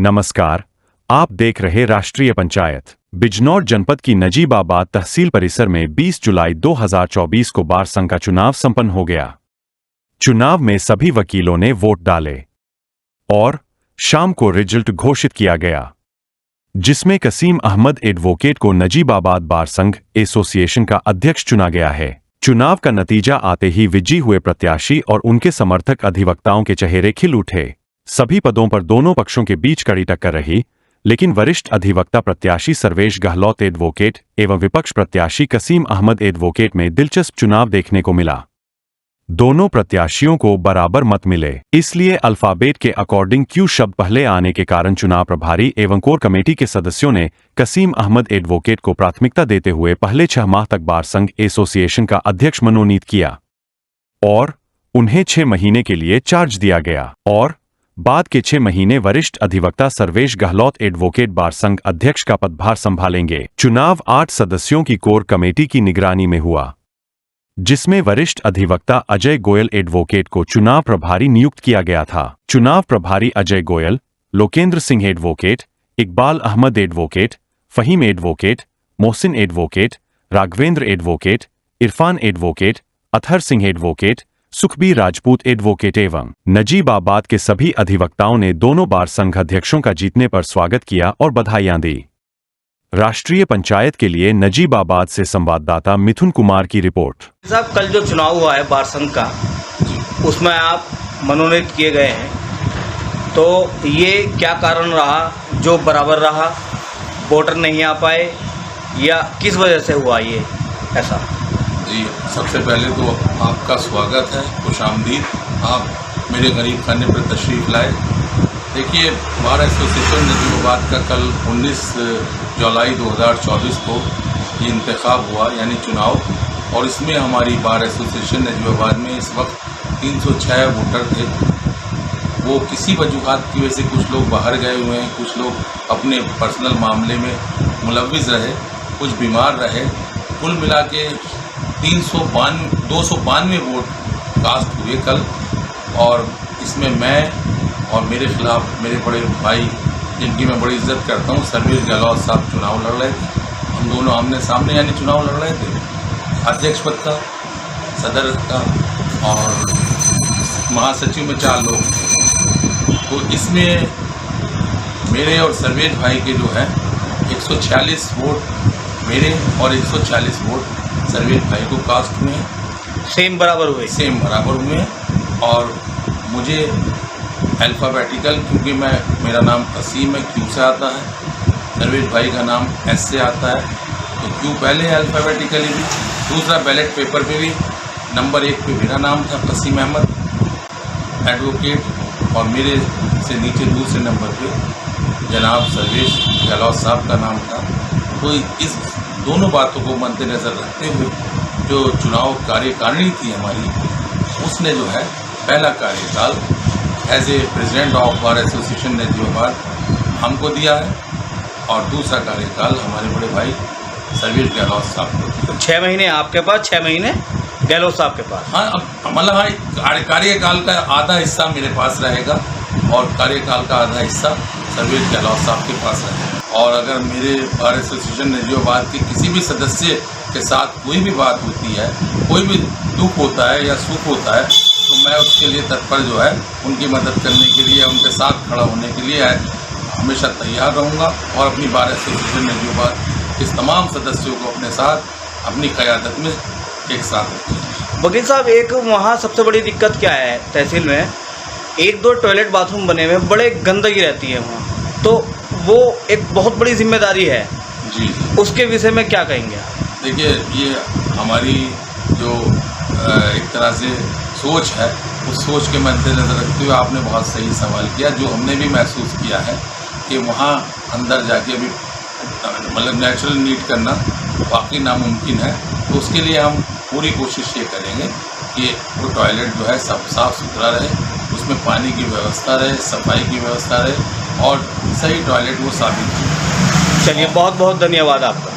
नमस्कार, आप देख रहे राष्ट्रीय पंचायत। बिजनौर जनपद की नजीबाबाद तहसील परिसर में 20 जुलाई 2024 को बार संघ का चुनाव संपन्न हो गया। चुनाव में सभी वकीलों ने वोट डाले और शाम को रिजल्ट घोषित किया गया, जिसमें कसीम अहमद एडवोकेट को नजीबाबाद बार संघ एसोसिएशन का अध्यक्ष चुना गया है। चुनाव का नतीजा आते ही विजयी हुए प्रत्याशी और उनके समर्थक अधिवक्ताओं के चेहरे खिल उठे। सभी पदों पर दोनों पक्षों के बीच कड़ी टक्कर रही, लेकिन वरिष्ठ अधिवक्ता प्रत्याशी सर्वेश गहलोत एडवोकेट एवं विपक्ष प्रत्याशी कसीम अहमद एडवोकेट में दिलचस्प चुनाव देखने को मिला। दोनों प्रत्याशियों को बराबर मत मिले, इसलिए अल्फाबेट के अकॉर्डिंग क्यू शब्द पहले आने के कारण चुनाव प्रभारी एवं कोर कमेटी के सदस्यों ने कसीम अहमद एडवोकेट को प्राथमिकता देते हुए पहले 6 माह तक बार संघ एसोसिएशन का अध्यक्ष मनोनीत किया और उन्हें 6 महीने के लिए चार्ज दिया गया और बाद के 6 महीने वरिष्ठ अधिवक्ता सर्वेश गहलोत एडवोकेट बार संघ अध्यक्ष का पदभार संभालेंगे। चुनाव 8 सदस्यों की कोर कमेटी की निगरानी में हुआ, जिसमें वरिष्ठ अधिवक्ता अजय गोयल एडवोकेट को चुनाव प्रभारी नियुक्त किया गया था। चुनाव प्रभारी Ajay Goyal, Lokendra Singh advocate, Iqbal Ahmad advocate, Faheem advocate, Mohsin advocate, Raghavendra advocate, Irfan advocate, Athar Singh advocate, Sukhbir Rajput advocate एवं नजीबाबाद के सभी अधिवक्ताओं ने दोनों बार संघ अध्यक्षों का जीतने पर स्वागत किया और बधाइयां दी। राष्ट्रीय पंचायत के लिए नजीबाबाद से संवाददाता मिथुन कुमार की रिपोर्ट। साहब, कल जो चुनाव हुआ है बार संघ का, उसमें आप मनोनीत किए गए हैं, तो ये क्या कारण रहा जो बराबर रहा, वोटर नहीं आ पाए या किस वजह से हुआ ये ऐसा? जी, सबसे पहले तो आपका स्वागत है, खुशामदीद। आप मेरे गरीब खाने पर तशरीफ़ लाए। देखिए, बार एसोसिएशन नजीबाबाद का कल 19 जुलाई 2024 को ये इंतखाब हुआ, यानी चुनाव, और इसमें हमारी बार एसोसिएशन नजीबाबाद में इस वक्त 306 वोटर थे। वो किसी वजूहात की वजह से कुछ लोग बाहर गए हुए हैं, कुछ लोग अपने पर्सनल मामले में मुलव्विस रहे, कुछ बीमार रहे। कुल मिला के 292 वोट कास्ट हुए कल, और इसमें मैं और मेरे खिलाफ मेरे बड़े भाई, जिनकी मैं बड़ी इज्जत करता हूँ, सर्वेश गहलोत साहब चुनाव लड़ रहे थे। हम दोनों आमने सामने यानी चुनाव लड़ रहे थे, अध्यक्ष पद का, सदर का और महासचिव में 4 लोग। तो इसमें मेरे और सर्वेश भाई के जो है 146 वोट मेरे और 146 वोट सर्वेश भाई को कास्ट हुए हैं। सेम बराबर हुए। और मुझे अल्फ़ाबेटिकल, क्योंकि मेरा नाम कसीम है, क्यू से आता है, सर्वेश भाई का नाम एस से आता है, तो क्यू पहले अल्फ़ाबेटिकली भी। दूसरा, बैलेट पेपर पे भी नंबर 1 पे मेरा नाम था, कसीम अहमद एडवोकेट, और मेरे से नीचे दूसरे नंबर पे जनाब सर्वेश गहलोत साहब का नाम था। तो इस दोनों बातों को मद्देनज़र रखते हुए जो चुनाव कार्यकारिणी थी हमारी, उसने जो है पहला कार्यकाल as a president of bar association Najibabad हमको दिया है, और दूसरा कार्यकाल हमारे बड़े भाई सर्वेश गहलोत साहब को। तो 6 महीने आपके पास, 6 महीने गहलोत साहब के पास। हाँ, मतलब कार्यकाल का आधा हिस्सा मेरे पास रहेगा और कार्यकाल का आधा हिस्सा सर्वेश गहलोत साहब के पास रहेगा। और अगर मेरे बार एसोसिएशन नजीबाबाद के किसी भी सदस्य के साथ कोई भी बात होती है, कोई भी दुख होता है या सुख होता है, तो मैं उसके लिए तत्पर जो है उनकी मदद करने के लिए, उनके साथ खड़ा होने के लिए हमेशा तैयार रहूँगा, और अपनी बार एसोसिएशन नजीबाबाद इस तमाम सदस्यों को अपने साथ अपनी क़यादत में एक साथ रखेंगे। वकील साहब, एक वहाँ सबसे बड़ी दिक्कत क्या है, तहसील में 1-2 टॉयलेट बाथरूम बने हुए, बड़े गंदगी रहती है वहाँ, तो वो एक बहुत बड़ी जिम्मेदारी है जी। उसके विषय में क्या कहेंगे? देखिए, ये हमारी जो एक तरह से सोच है, उस सोच के मद्देनज़र रखते हुए आपने बहुत सही सवाल किया। जो हमने भी महसूस किया है कि वहाँ अंदर जाके अभी मतलब नेचुरल नीट करना वाकई नामुमकिन है, तो उसके लिए हम पूरी कोशिश ये करेंगे कि वो टॉयलेट जो है सब साफ़ सुथरा रहे, उसमें पानी की व्यवस्था रहे, सफाई की व्यवस्था रहे, और सही टॉयलेट वो साबित हो। चलिए, बहुत बहुत धन्यवाद आपका।